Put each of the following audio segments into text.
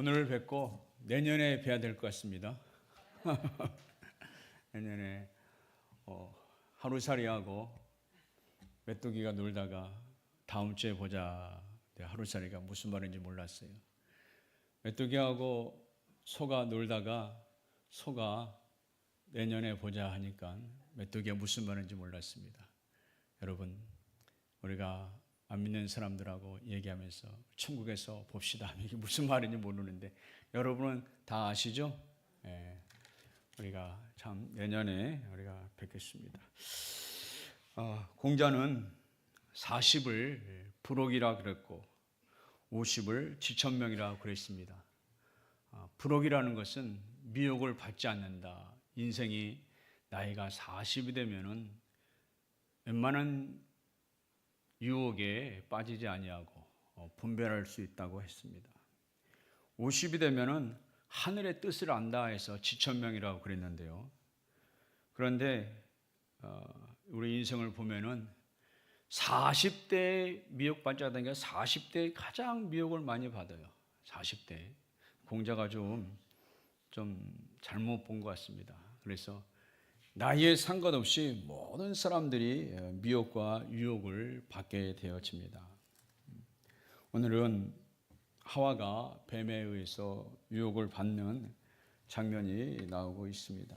오늘 뵙고 내년에 뵈야 될 것 같습니다. 내년에 하루살이하고 메뚜기가 놀다가 다음 주에 보자. 하루살이가 무슨 말인지 몰랐어요. 메뚜기하고 소가 놀다가 소가 내년에 보자 하니까 메뚜기가 무슨 말인지 몰랐습니다. 여러분, 우리가 안 믿는 사람들하고 얘기하면서 천국에서 봅시다. 이게 무슨 말인지 모르는데 여러분은 다 아시죠? 예, 우리가 참 내년에 우리가 뵙겠습니다. 공자는 40을 불옥이라 그랬고 50을 지천명이라 그랬습니다. 불옥이라는 것은 미혹을 받지 않는다. 인생이 나이가 40이 되면은 웬만한 유혹에 빠지지 아니하고 분별할 수 있다고 했습니다. 50이 되면은 하늘의 뜻을 안다 해서 지천명이라고 그랬는데요. 그런데 우리 인생을 보면은 40대에 미혹받지 않는 게 40대에 가장 미혹을 많이 받아요. 40대. 공자가 좀 잘못 본 것 같습니다. 그래서 나이에 상관없이 모든 사람들이 미혹과 유혹을 받게 되어집니다. 오늘은 하와가 뱀에 의해서 유혹을 받는 장면이 나오고 있습니다.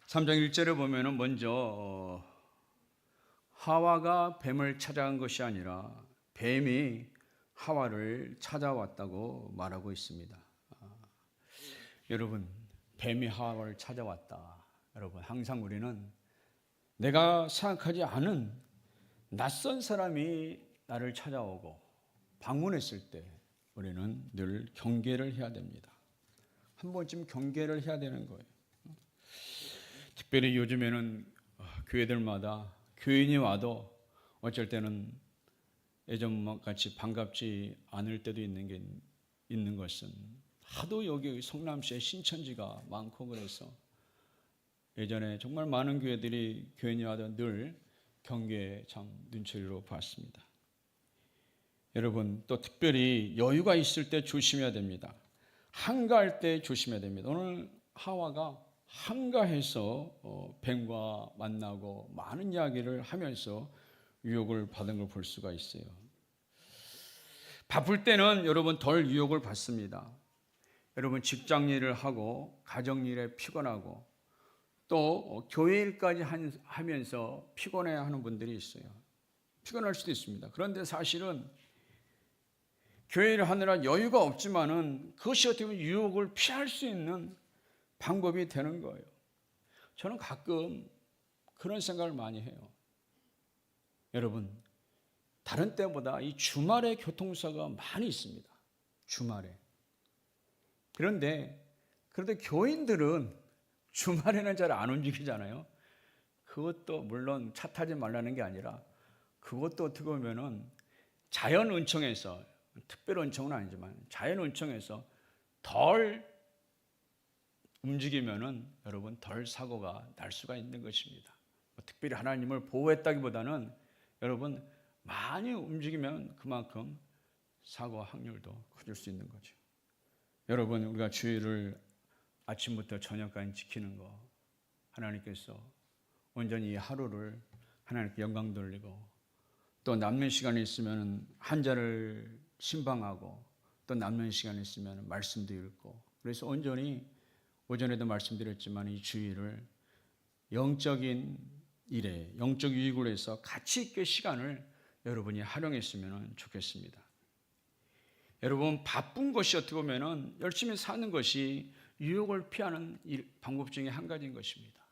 3장 1절에 보면은 먼저 하와가 뱀을 찾아간 것이 아니라 뱀이 하와를 찾아왔다고 말하고 있습니다. 여러분, 뱀이 하와를 찾아왔다. 여러분, 항상 우리는 내가 생각하지 않은 낯선 사람이 나를 찾아오고 방문했을 때 우리는 늘 경계를 해야 됩니다. 한 번쯤 경계를 해야 되는 거예요. 특별히 요즘에는 교회들마다 교인이 와도 어쩔 때는 예전같이 반갑지 않을 때도 있는 것은 하도 여기 성남시에 신천지가 많고 그래서 예전에 정말 많은 교회들이 교인이 와도 늘 경계에 참 눈초리로 봤습니다. 여러분, 또 특별히 여유가 있을 때 조심해야 됩니다. 한가할 때 조심해야 됩니다. 오늘 하와가 한가해서 뱀과 만나고 많은 이야기를 하면서 유혹을 받은 걸 볼 수가 있어요. 바쁠 때는 여러분 덜 유혹을 받습니다. 여러분 직장 일을 하고 가정 일에 피곤하고 또 교회 일까지 하면서 피곤해하는 분들이 있어요. 피곤할 수도 있습니다. 그런데 사실은 교회 일을 하느라 여유가 없지만은 그것이 어떻게 보면 유혹을 피할 수 있는 방법이 되는 거예요. 저는 가끔 그런 생각을 많이 해요. 여러분, 다른 때보다 이 주말에 교통사고가 많이 있습니다. 주말에. 그런데 교인들은 주말에는 잘 안 움직이잖아요. 그것도 물론 차 타지 말라는 게 아니라 그것도 어떻게 보면은 자연 은총에서, 특별 은총은 아니지만 자연 은총에서 덜 움직이면은 여러분 덜 사고가 날 수가 있는 것입니다. 특별히 하나님을 보호했다기보다는 여러분 많이 움직이면 그만큼 사고 확률도 커질 수 있는 거죠. 여러분, 우리가 주일을 아침부터 저녁까지 지키는 거 하나님께서 온전히 이 하루를 하나님께 영광 돌리고 또 남는 시간이 있으면 한자를 신방하고 또 남는 시간이 있으면 말씀도 읽고 그래서 온전히 오전에도 말씀드렸지만 이 주일을 영적인 일에 영적 유익으로 해서 가치 있게 시간을 여러분이 활용했으면 좋겠습니다. 여러분, 바쁜 것이 어떻게 보면 열심히 사는 것이 유혹을 피하는 방법 중에 한 가지인 것입니다.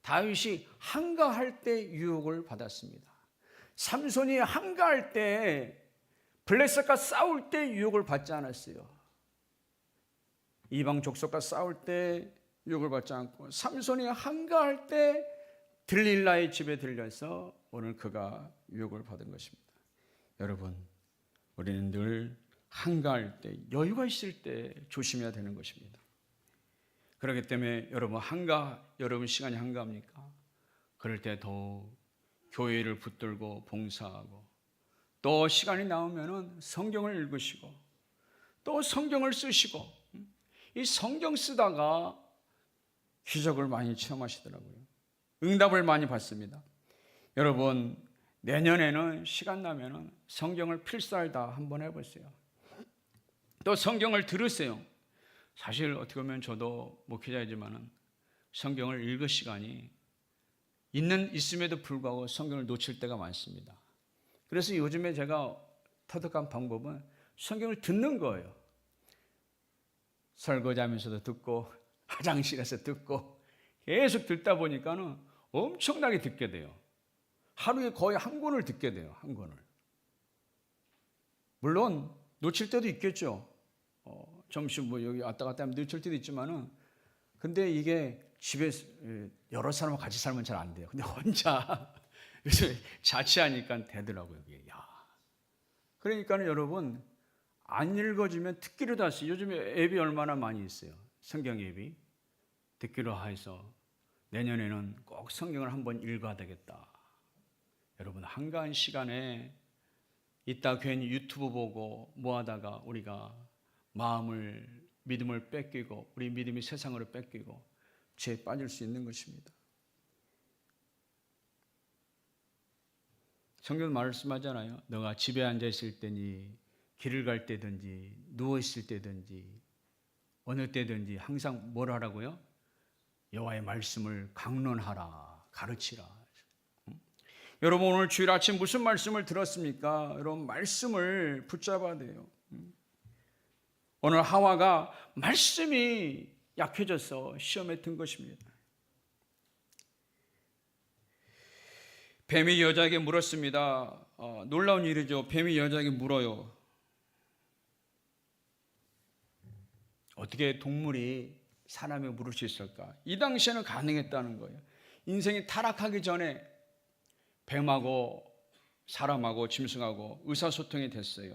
다윗이 한가할 때 유혹을 받았습니다. 삼손이 한가할 때 블레셋과 싸울 때 유혹을 받지 않았어요. 이방 족속과 싸울 때 유혹을 받지 않고 삼손이 한가할 때 들릴라의 집에 들려서 오늘 그가 유혹을 받은 것입니다. 여러분, 우리는 늘 한가할 때 여유가 있을 때 조심해야 되는 것입니다. 그렇기 때문에 여러분 시간이 한가합니까? 그럴 때 더욱 교회를 붙들고 봉사하고 또 시간이 나오면 성경을 읽으시고 또 성경을 쓰시고 이 성경 쓰다가 기적을 많이 체험하시더라고요. 응답을 많이 받습니다. 여러분, 내년에는 시간 나면은 성경을 필사를 한번 해보세요. 또 성경을 들으세요. 사실 어떻게 보면 저도 목회자이지만은 성경을 읽을 시간이 있음에도 불구하고 성경을 놓칠 때가 많습니다. 그래서 요즘에 제가 터득한 방법은 성경을 듣는 거예요. 설거지하면서도 듣고 화장실에서 듣고 계속 듣다 보니까는 엄청나게 듣게 돼요. 하루에 거의 한 권을 듣게 돼요. 한 권을. 물론 놓칠 때도 있겠죠. 점심 여기 왔다 갔다 하면 놓칠 때도 있지만은 근데 이게 집에 여러 사람과 같이 살면 잘 안 돼요. 근데 혼자 요즘 자취하니까 되더라고요. 이게. 그러니까는 여러분 안 읽어지면 듣기로도 할 수 있어요. 요즘에 앱이 얼마나 많이 있어요. 성경 앱이. 듣기로 해서 내년에는 꼭 성경을 한번 읽어야 되겠다. 여러분 한가한 시간에 이따 괜히 유튜브 보고 뭐하다가 우리가 믿음을 뺏기고 우리 믿음이 세상으로 뺏기고 죄에 빠질 수 있는 것입니다. 성경 말씀하잖아요. 너가 집에 앉아 있을 때니 길을 갈 때든지 누워 있을 때든지 어느 때든지 항상 뭘 하라고요? 여호와의 말씀을 강론하라, 가르치라. 여러분 오늘 주일 아침 무슨 말씀을 들었습니까? 여러분 말씀을 붙잡아야 돼요. 오늘 하와가 말씀이 약해져서 시험에 든 것입니다. 뱀이 여자에게 물었습니다. 놀라운 일이죠. 뱀이 여자에게 물어요. 어떻게 동물이 사람에게 물을 수 있을까? 이 당시에는 가능했다는 거예요. 인생이 타락하기 전에 뱀하고 사람하고 짐승하고 의사소통이 됐어요.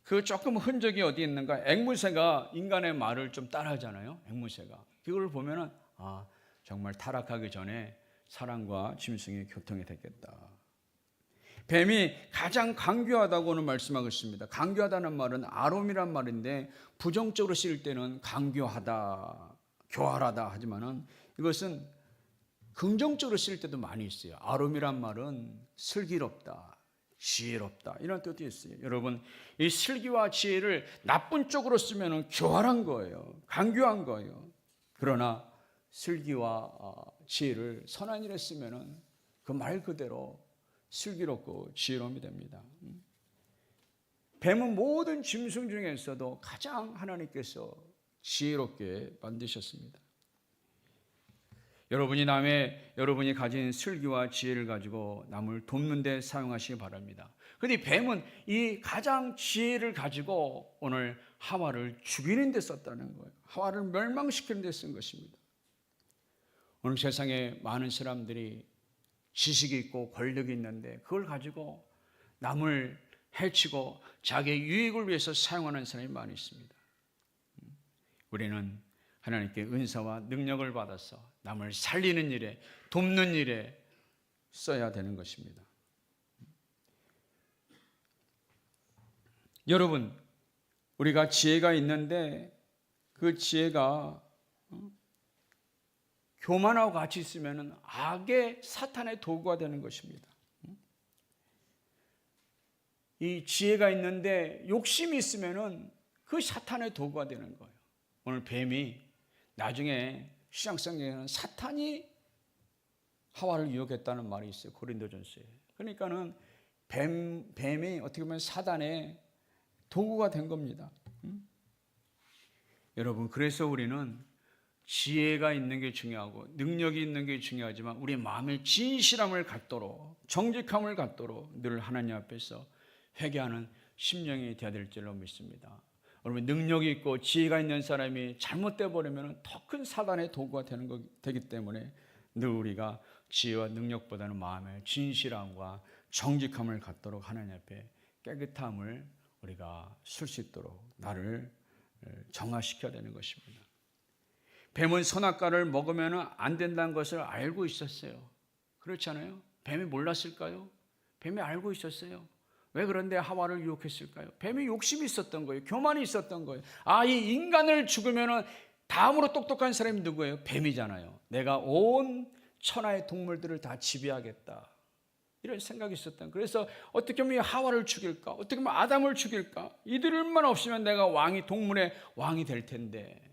그 조금 흔적이 어디 있는가? 앵무새가 인간의 말을 좀 따라하잖아요. 앵무새가. 그걸 보면은 정말 타락하기 전에 사람과 짐승이 교통이 됐겠다. 뱀이 가장 강교하다고는 말씀하고 있습니다. 강교하다는 말은 아롬이란 말인데 부정적으로 쓰일 때는 강교하다, 교활하다 하지만은 이것은 긍정적으로 쓰일 때도 많이 있어요. 아롬이란 말은 슬기롭다, 지혜롭다 이런 뜻도 있어요. 여러분 이 슬기와 지혜를 나쁜 쪽으로 쓰면은 교활한 거예요. 강교한 거예요. 그러나 슬기와 지혜를 선한 일에 쓰면은 그 말 그대로 슬기롭고 지혜로움이 됩니다. 뱀은 모든 짐승 중에서도 가장 하나님께서 지혜롭게 만드셨습니다. 여러분이 가진 슬기와 지혜를 가지고 남을 돕는 데 사용하시기 바랍니다. 그런데 뱀은 이 가장 지혜를 가지고 오늘 하와를 죽이는 데 썼다는 거예요. 하와를 멸망시키는 데 쓴 것입니다. 오늘 세상에 많은 사람들이 지식이 있고 권력이 있는데 그걸 가지고 남을 해치고 자기의 유익을 위해서 사용하는 사람이 많이 있습니다. 우리는 하나님께 은사와 능력을 받아서 남을 살리는 일에 돕는 일에 써야 되는 것입니다. 여러분 우리가 지혜가 있는데 그 지혜가 교만하고 같이 있으면 악의 사탄의 도구가 되는 것입니다. 이 지혜가 있는데 욕심이 있으면 그 사탄의 도구가 되는 거예요. 오늘 뱀이 나중에 신약성경에는 사탄이 하와를 유혹했다는 말이 있어요. 고린도전서에. 그러니까는 뱀이 어떻게 보면 사단의 도구가 된 겁니다. 여러분 그래서 우리는 지혜가 있는 게 중요하고 능력이 있는 게 중요하지만 우리 마음에 진실함을 갖도록 정직함을 갖도록 늘 하나님 앞에서 회개하는 심령이 되어야 될 줄로 믿습니다. 여러분 능력이 있고 지혜가 있는 사람이 잘못되어 버리면 더 큰 사단의 도구가 되기 때문에 늘 우리가 지혜와 능력보다는 마음의 진실함과 정직함을 갖도록 하나님 앞에 깨끗함을 우리가 쓸 수 있도록 나를 정화시켜야 되는 것입니다. 뱀은 선악과를 먹으면 안 된다는 것을 알고 있었어요. 그렇지 않아요? 뱀이 몰랐을까요? 뱀이 알고 있었어요. 왜 그런데 하와를 유혹했을까요? 뱀이 욕심이 있었던 거예요. 교만이 있었던 거예요. 이 인간을 죽으면 다음으로 똑똑한 사람이 누구예요? 뱀이잖아요. 내가 온 천하의 동물들을 다 지배하겠다, 이런 생각이 있었던. 그래서 어떻게 하면 하와를 죽일까? 어떻게 하면 아담을 죽일까? 이들만 없으면 내가 동물의 왕이 될 텐데.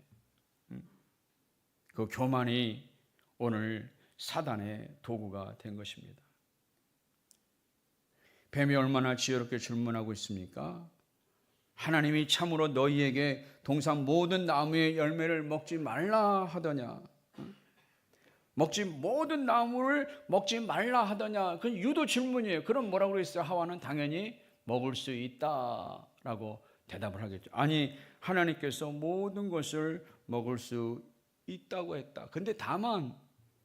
그 교만이 오늘 사단의 도구가 된 것입니다. 뱀이 얼마나 지혜롭게 질문하고 있습니까? 하나님이 참으로 너희에게 동산 모든 나무의 열매를 먹지 말라 하더냐? 모든 나무를 먹지 말라 하더냐? 그 유도 질문이에요. 그럼 뭐라고 그랬어요? 하와는 당연히 먹을 수 있다라고 대답을 하겠죠. 아니, 하나님께서 모든 것을 먹을 수 있다고 했다. 근데 다만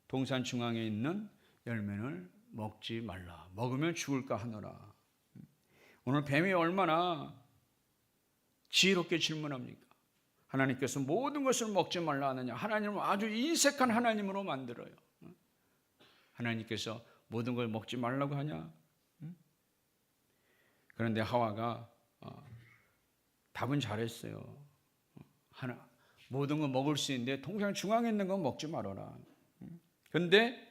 동산 중앙에 있는 열매를 먹지 말라. 먹으면 죽을까 하노라. 오늘 뱀이 얼마나 지혜롭게 질문합니까? 하나님께서 모든 것을 먹지 말라 하느냐? 하나님은 아주 인색한 하나님으로 만들어요. 하나님께서 모든 걸 먹지 말라고 하냐? 그런데 하와가 답은 잘했어요. 모든 건 먹을 수 있는데 동산 중앙에 있는 건 먹지 말아라. 그런데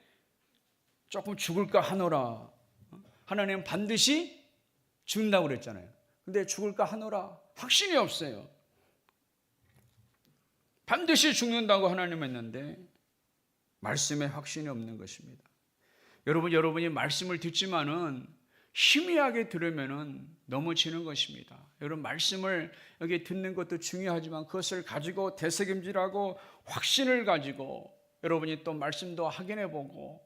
조금 죽을까 하노라. 하나님은 반드시 죽는다고 그랬잖아요. 근데 죽을까 하노라. 확신이 없어요. 반드시 죽는다고 하나님 했는데 말씀에 확신이 없는 것입니다. 여러분이 말씀을 듣지만은 희미하게 들으면은 넘어지는 것입니다. 여러분, 말씀을 여기 듣는 것도 중요하지만 그것을 가지고 되새김질하고 확신을 가지고 여러분이 또 말씀도 확인해 보고,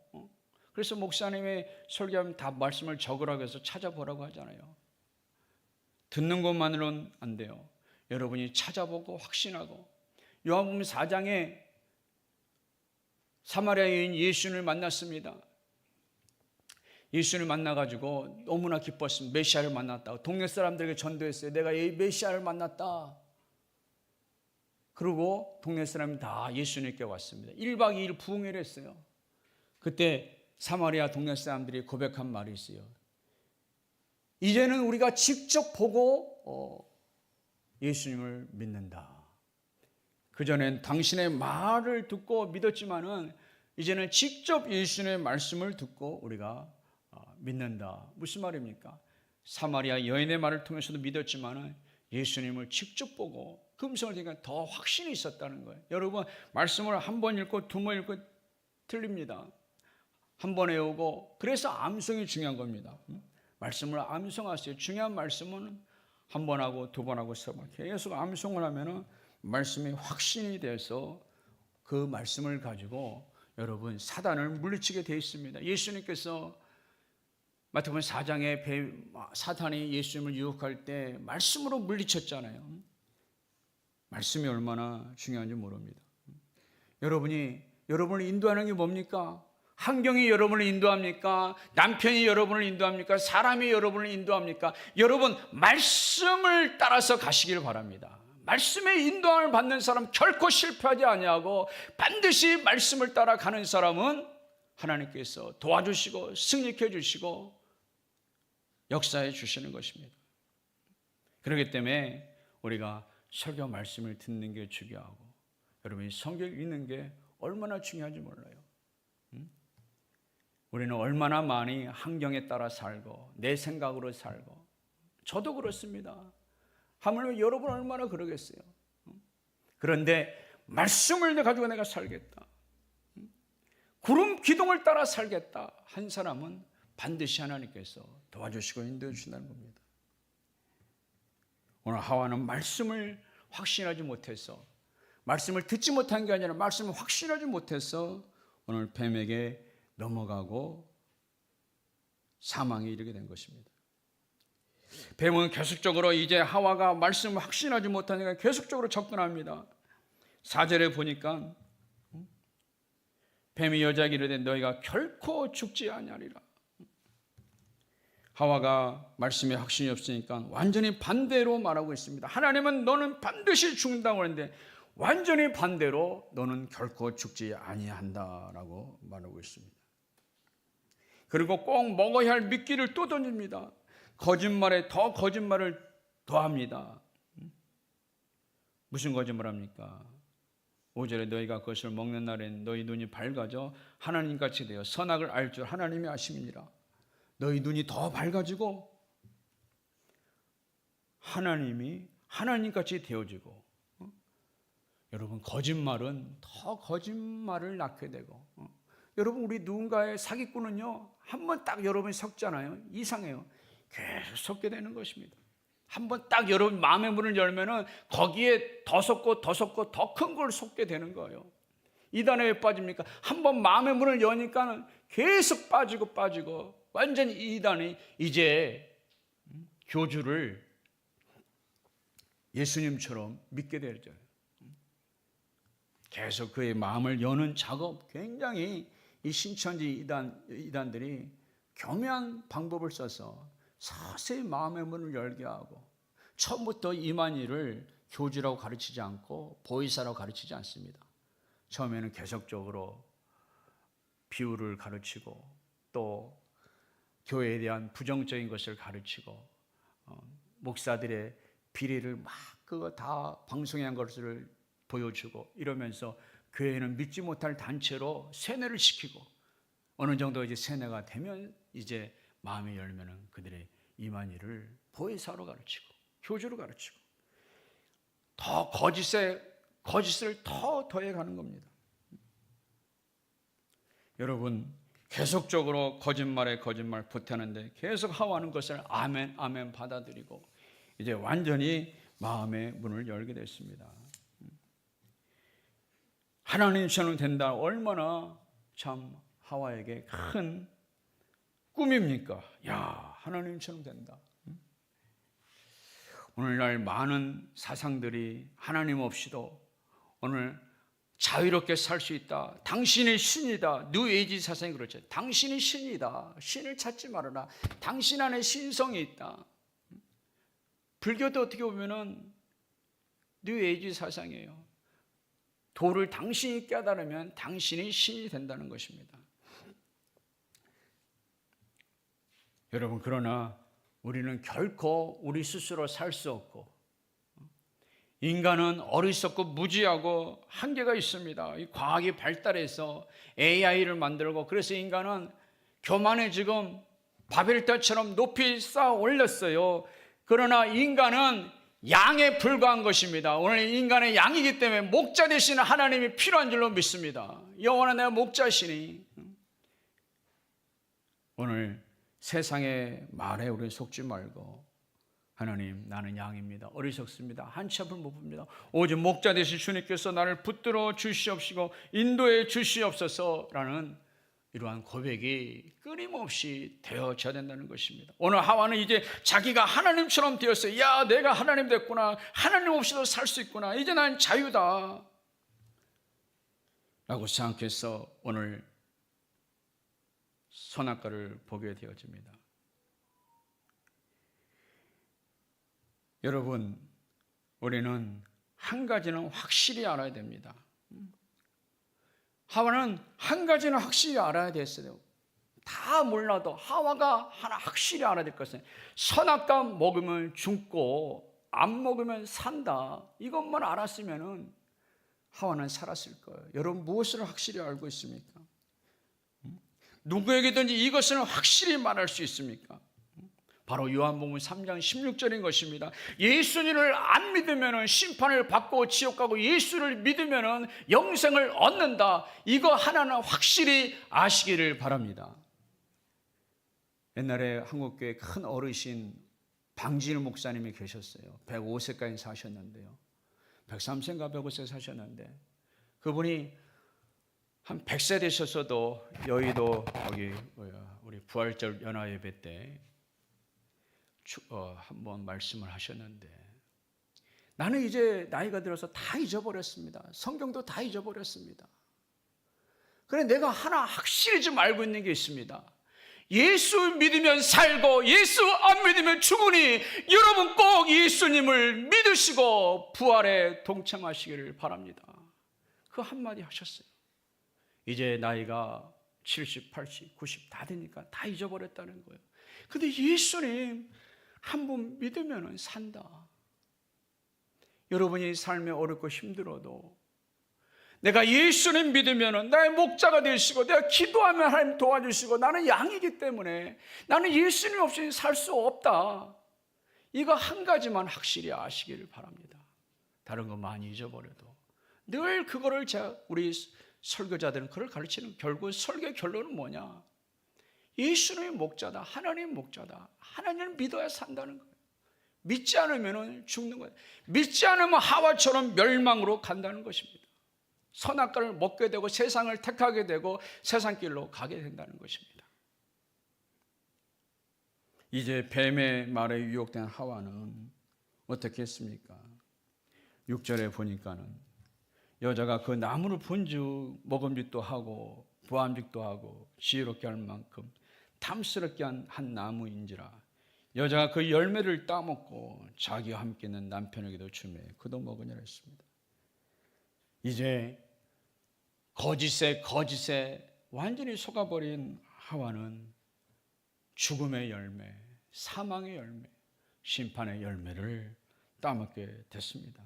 그래서 목사님이 설교하면 다 말씀을 적으라고 해서 찾아보라고 하잖아요. 듣는 것만으로는 안 돼요. 여러분이 찾아보고 확신하고. 요한복음 4장에 사마리아 여인 예수님을 만났습니다. 예수님을 만나가지고 너무나 기뻤습니다. 메시아를 만났다고 동네 사람들에게 전도했어요. 내가 이 메시아를 만났다. 그리고 동네 사람이 다 예수님께 왔습니다. 1박 2일 부흥회를 했어요. 그때 사마리아 동네 사람들이 고백한 말이 있어요. 이제는 우리가 직접 보고 예수님을 믿는다. 그전엔 당신의 말을 듣고 믿었지만은 이제는 직접 예수님의 말씀을 듣고 우리가 믿는다. 무슨 말입니까? 사마리아 여인의 말을 통해서도 믿었지만은 예수님을 직접 보고 그 음성을 들으니까 더 확신이 있었다는 거예요. 여러분, 말씀을 한 번 읽고 두 번 읽고 틀립니다. 한 번 외우고, 그래서 암송이 중요한 겁니다. 말씀을 암송하세요. 중요한 말씀은 한 번 하고 두 번 하고 세 번 계속 암송을 하면은 말씀이 확신이 돼서 그 말씀을 가지고 여러분 사단을 물리치게 되어 있습니다. 예수님께서 마태복음 4장에 사탄이 예수님을 유혹할 때 말씀으로 물리쳤잖아요. 말씀이 얼마나 중요한지 모릅니다. 여러분을 인도하는 게 뭡니까? 환경이 여러분을 인도합니까? 남편이 여러분을 인도합니까? 사람이 여러분을 인도합니까? 여러분, 말씀을 따라서 가시길 바랍니다. 말씀의 인도함을 받는 사람 결코 실패하지 아니하고 반드시 말씀을 따라가는 사람은 하나님께서 도와주시고 승리케 해주시고 역사해 주시는 것입니다. 그렇기 때문에 우리가 설교 말씀을 듣는 게 중요하고 여러분이 성경 읽는 게 얼마나 중요한지 몰라요. 우리는 얼마나 많이 환경에 따라 살고 내 생각으로 살고, 저도 그렇습니다. 하물며 여러분 얼마나 그러겠어요. 그런데 말씀을 가지고 내가 살겠다, 구름 기둥을 따라 살겠다 한 사람은 반드시 하나님께서 도와주시고 인도해 주신다는 겁니다. 오늘 하와는 말씀을 확신하지 못해서, 말씀을 듣지 못한 게 아니라 말씀을 확신하지 못해서 오늘 뱀에게 넘어가고 사망에 이르게 된 것입니다. 뱀은 계속적으로 이제 하와가 말씀을 확신하지 못하니까 계속적으로 접근합니다. 4절에 보니까 뱀이 여자에게 이르되 너희가 결코 죽지 아니하리라. 하와가 말씀에 확신이 없으니까 완전히 반대로 말하고 있습니다. 하나님은 너는 반드시 죽는다고 하는데 완전히 반대로 너는 결코 죽지 아니한다라고 말하고 있습니다. 그리고 꼭 먹어야 할 미끼를 또 던집니다. 거짓말에 더 거짓말을 더합니다. 무슨 거짓말합니까? 5절에 너희가 그것을 먹는 날엔 너희 눈이 밝아져 하나님같이 되어 선악을 알 줄 하나님이 아심이니라. 너희 눈이 더 밝아지고 하나님이 하나님같이 되어지고, 여러분 거짓말은 더 거짓말을 낳게 되고, 여러분 우리 누군가의 사기꾼은요 한번 딱 여러분이 섞잖아요. 이상해요. 계속 섞게 되는 것입니다. 한번 딱 여러분 마음의 문을 열면은 거기에 더 섞고 더 섞고 더 큰 걸 섞게 되는 거예요. 이단에 왜 빠집니까? 한번 마음의 문을 여니까 계속 빠지고 완전히 이단이 이제 교주를 예수님처럼 믿게 되죠. 계속 그의 마음을 여는 작업, 굉장히 이 신천지 이단들이 교묘한 방법을 써서 서서히 마음의 문을 열게 하고, 처음부터 이만희를 교주라고 가르치지 않고 보이사라고 가르치지 않습니다. 처음에는 계속적으로 비유를 가르치고 또 교회에 대한 부정적인 것을 가르치고, 목사들의 비리를 막 그거 다 방송에 한 것을 보여주고 이러면서 교회는 믿지 못할 단체로 세뇌를 시키고, 어느 정도 이제 세뇌가 되면 이제 마음이 열면은 그들의 이만희를 보혜사로 가르치고 교주로 가르치고 더 거짓을 더 더해가는 겁니다. 여러분 계속적으로 거짓말에 거짓말 보태는데 계속 하와하는 것을 아멘 아멘 받아들이고 이제 완전히 마음의 문을 열게 됐습니다. 하나님처럼 된다, 얼마나 참 하와에게 큰 꿈입니까? 야, 하나님처럼 된다. 오늘날 많은 사상들이 하나님 없이도 오늘 자유롭게 살 수 있다. 당신이 신이다. 뉴에이지 사상이 그렇죠. 당신이 신이다. 신을 찾지 말아라. 당신 안에 신성이 있다. 불교도 어떻게 보면은 뉴에이지 사상이에요. 도를 당신이 깨달으면 당신이 신이 된다는 것입니다. 여러분, 그러나 우리는 결코 우리 스스로 살 수 없고, 인간은 어리석고 무지하고 한계가 있습니다. 이 과학이 발달해서 AI를 만들고, 그래서 인간은 교만에 지금 바벨탑처럼 높이 쌓아 올렸어요. 그러나 인간은 양에 불과한 것입니다. 오늘 인간의 양이기 때문에 목자 되시는 하나님이 필요한 줄로 믿습니다. 영원한 내 목자시니, 오늘 세상의 말에 우리 속지 말고, 하나님 나는 양입니다. 어리석습니다. 한치 앞을 못 봅니다. 오직 목자 되신 주님께서 나를 붙들어 주시옵시고 인도해 주시옵소서라는 이러한 고백이 끊임없이 되어져야 된다는 것입니다. 오늘 하와는 이제 자기가 하나님처럼 되었어요. 야, 내가 하나님 됐구나. 하나님 없이도 살 수 있구나. 이제 난 자유다 라고 생각해서 오늘 선악과를 보게 되어집니다. 여러분, 우리는 한 가지는 확실히 알아야 됩니다. 하와는 한 가지는 확실히 알아야 됐어요. 다 몰라도 하와가 하나 확실히 알아야 될 것은, 선악과 먹으면 죽고 안 먹으면 산다, 이것만 알았으면 하와는 살았을 거예요. 여러분, 무엇을 확실히 알고 있습니까? 누구에게든지 이것을 확실히 말할 수 있습니까? 바로 요한복음 3장 16절인 것입니다. 예수님을 안 믿으면 심판을 받고 지옥 가고, 예수를 믿으면 영생을 얻는다. 이거 하나는 확실히 아시기를 바랍니다. 옛날에 한국교회 큰 어르신 방진우 목사님이 계셨어요. 105세까지 사셨는데요. 103세인가 105세 사셨는데, 그분이 한 100세 되셨어도 여의도 거기 우리 부활절 연화 예배 때 한번 말씀을 하셨는데, 나는 이제 나이가 들어서 다 잊어버렸습니다. 성경도 다 잊어버렸습니다. 그래, 내가 하나 확실히 좀 알고 있는 게 있습니다. 예수 믿으면 살고 예수 안 믿으면 죽으니, 여러분 꼭 예수님을 믿으시고 부활에 동참하시기를 바랍니다. 그 한마디 하셨어요. 이제 나이가 70, 80, 90 다 되니까 다 잊어버렸다는 거예요. 근데 예수님 한 분 믿으면 산다. 여러분이 삶에 어렵고 힘들어도 내가 예수님 믿으면 나의 목자가 되시고 내가 기도하면 하나님 도와주시고 나는 양이기 때문에 나는 예수님 없이 살 수 없다. 이거 한 가지만 확실히 아시기를 바랍니다. 다른 거 많이 잊어버려도 늘 그거를 우리 설교자들은 그걸 가르치는, 결국 설교의 결론은 뭐냐? 예수님의 목자다. 하나님의 목자다. 하나님을 믿어야 산다는 거예요. 믿지 않으면 죽는 거예요. 믿지 않으면 하와처럼 멸망으로 간다는 것입니다. 선악과를 먹게 되고 세상을 택하게 되고 세상 길로 가게 된다는 것입니다. 이제 뱀의 말에 유혹된 하와는 어떻게 했습니까? 6절에 보니까는 여자가 그 나무를 본즉 먹음직도 하고 부함직도 하고 지혜롭게 할 만큼 탐스럽게 한 나무인지라 여자가 그 열매를 따먹고 자기와 함께 있는 남편에게도 주매 그도 먹으니라 했습니다. 이제 거짓에 완전히 속아버린 하와는 죽음의 열매, 사망의 열매, 심판의 열매를 따먹게 됐습니다.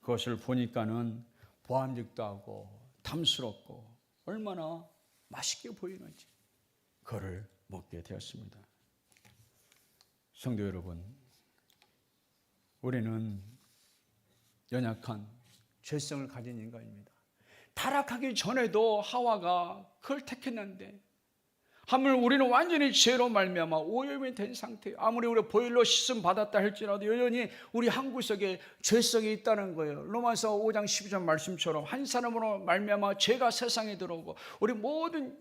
그것을 보니까는 보암직도 하고 탐스럽고 얼마나 맛있게 보이는지 그를 먹게 되었습니다. 성도 여러분, 우리는 연약한 죄성을 가진 인간입니다. 타락하기 전에도 하와가 그걸 택했는데 하물 우리는 완전히 죄로 말미암아 오염이 된 상태예요. 아무리 우리 보일러 씻음 받았다 할지라도 여전히 우리 한 구석에 죄성이 있다는 거예요. 로마서 5장 12절 말씀처럼 한 사람으로 말미암아 죄가 세상에 들어오고 우리 모든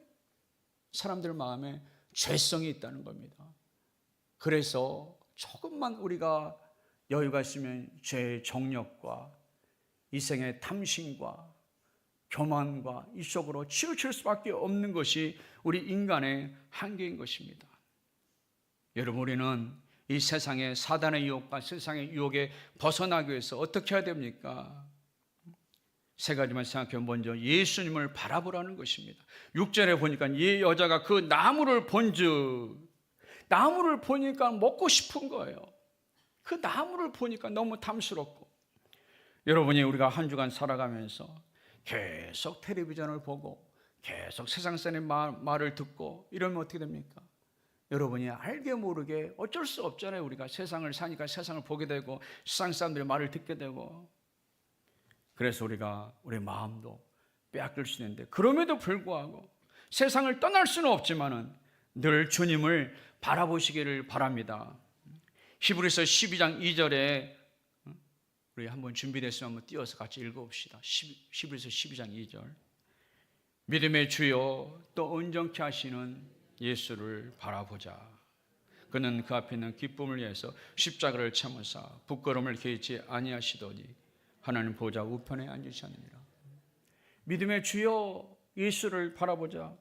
사람들 마음에 죄성이 있다는 겁니다. 그래서 조금만 우리가 여유가 있으면 죄의 정욕과 이생의 탐심과 교만과 이 속으로 치우칠 수밖에 없는 것이 우리 인간의 한계인 것입니다. 여러분, 우리는 이 세상의 사단의 유혹과 세상의 유혹에 벗어나기 위해서 어떻게 해야 됩니까? 세 가지만 생각해. 먼저 예수님을 바라보라는 것입니다. 6절에 보니까 이 여자가 그 나무를 본즉, 나무를 보니까 먹고 싶은 거예요. 그 나무를 보니까 너무 탐스럽고. 여러분이 우리가 한 주간 살아가면서 계속 텔레비전을 보고 계속 세상 사람의 말을 듣고 이러면 어떻게 됩니까? 여러분이 알게 모르게 어쩔 수 없잖아요. 우리가 세상을 사니까 세상을 보게 되고 세상 사람들의 말을 듣게 되고, 그래서 우리가 우리 마음도 빼앗길 수 있는데, 그럼에도 불구하고 세상을 떠날 수는 없지만은 늘 주님을 바라보시기를 바랍니다. 히브리서 12장 2절에 우리 한번 준비됐으면 한번 띄어서 같이 읽어봅시다. 히브리서 12장 2절. 믿음의 주요 또 온전케 하시는 예수를 바라보자. 그는 그 앞에 있는 기쁨을 위해서 십자가를 참으사 부끄러움을 개의치 아니하시더니 하나님 보좌 우편에 앉으셨느니라. 믿음의 주요 예수를 바라보자.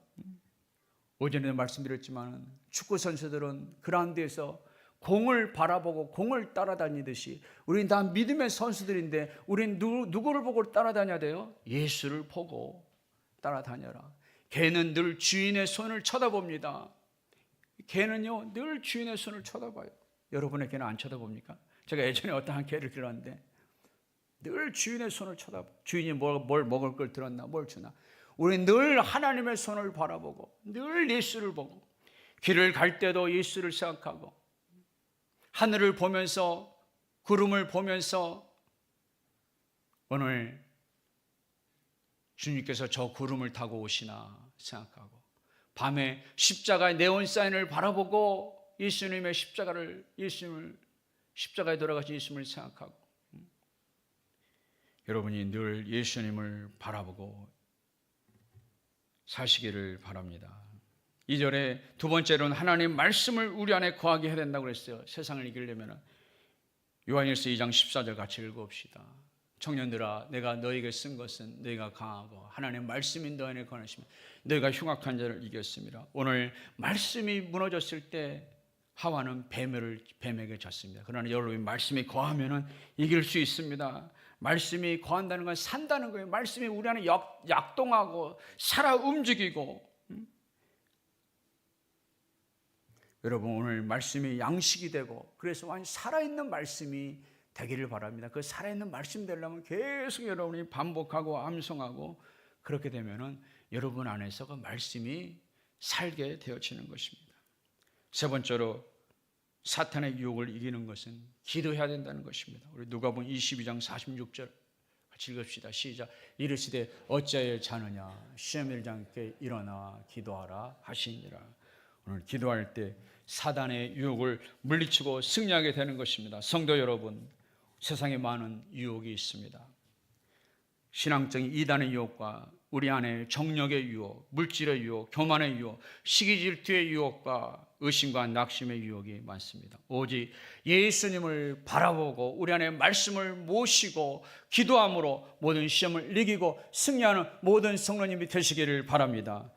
어제도 말씀드렸지만 축구 선수들은 그라운드에서 공을 바라보고 공을 따라다니듯이 우리는 다 믿음의 선수들인데 우리는 누구를 보고 따라다녀야 돼요? 예수를 보고 따라다녀라. 개는 늘 주인의 손을 쳐다봅니다. 개는요 늘 주인의 손을 쳐다봐요. 여러분의 개는 안 쳐다봅니까? 제가 예전에 어떤 개를 길렀는데 늘 주인의 손을 쳐다봐. 주인이 뭘 먹을 걸 들었나 뭘 주나. 우리는 늘 하나님의 손을 바라보고 늘 예수를 보고 길을 갈 때도 예수를 생각하고 하늘을 보면서 구름을 보면서 오늘 주님께서 저 구름을 타고 오시나 생각하고, 밤에 십자가의 네온 사인을 바라보고 예수님의 십자가에 돌아가신 예수님을 생각하고, 여러분이 늘 예수님을 바라보고 사시기를 바랍니다. 2절에 두 번째로는 하나님 말씀을 우리 안에 거하게 해야 된다고 그랬어요. 세상을 이기려면. 요한일서 2장 14절 같이 읽어봅시다. 청년들아, 내가 너에게 쓴 것은 너희가 강하고 하나님 말씀이 너 안에 거하시면 너희가 흉악한 자를 이겼습니다. 오늘 말씀이 무너졌을 때 하와는 뱀에게 졌습니다. 그러나 여러분이 말씀이 거하면 이길 수 있습니다. 말씀이 거한다는 건 산다는 거예요. 말씀이 우리 안에 약동하고 살아 움직이고, 여러분 오늘 말씀이 양식이 되고 그래서 완전 살아있는 말씀이 되기를 바랍니다. 그 살아있는 말씀 되려면 계속 여러분이 반복하고 암송하고 그렇게 되면은 여러분 안에서 그 말씀이 살게 되어지는 것입니다. 세 번째로 사탄의 유혹을 이기는 것은 기도해야 된다는 것입니다. 우리 누가복음 22장 46절 같이 읽읍시다. 시작. 이르시되 어찌하여 자느냐 시험에 들지 않게 일어나 기도하라 하시니라. 오늘 기도할 때 사단의 유혹을 물리치고 승리하게 되는 것입니다. 성도 여러분, 세상에 많은 유혹이 있습니다. 신앙적인 이단의 유혹과 우리 안에 정력의 유혹, 물질의 유혹, 교만의 유혹, 시기 질투의 유혹과 의심과 낙심의 유혹이 많습니다. 오직 예수님을 바라보고 우리 안에 말씀을 모시고 기도함으로 모든 시험을 이기고 승리하는 모든 성도님이 되시기를 바랍니다.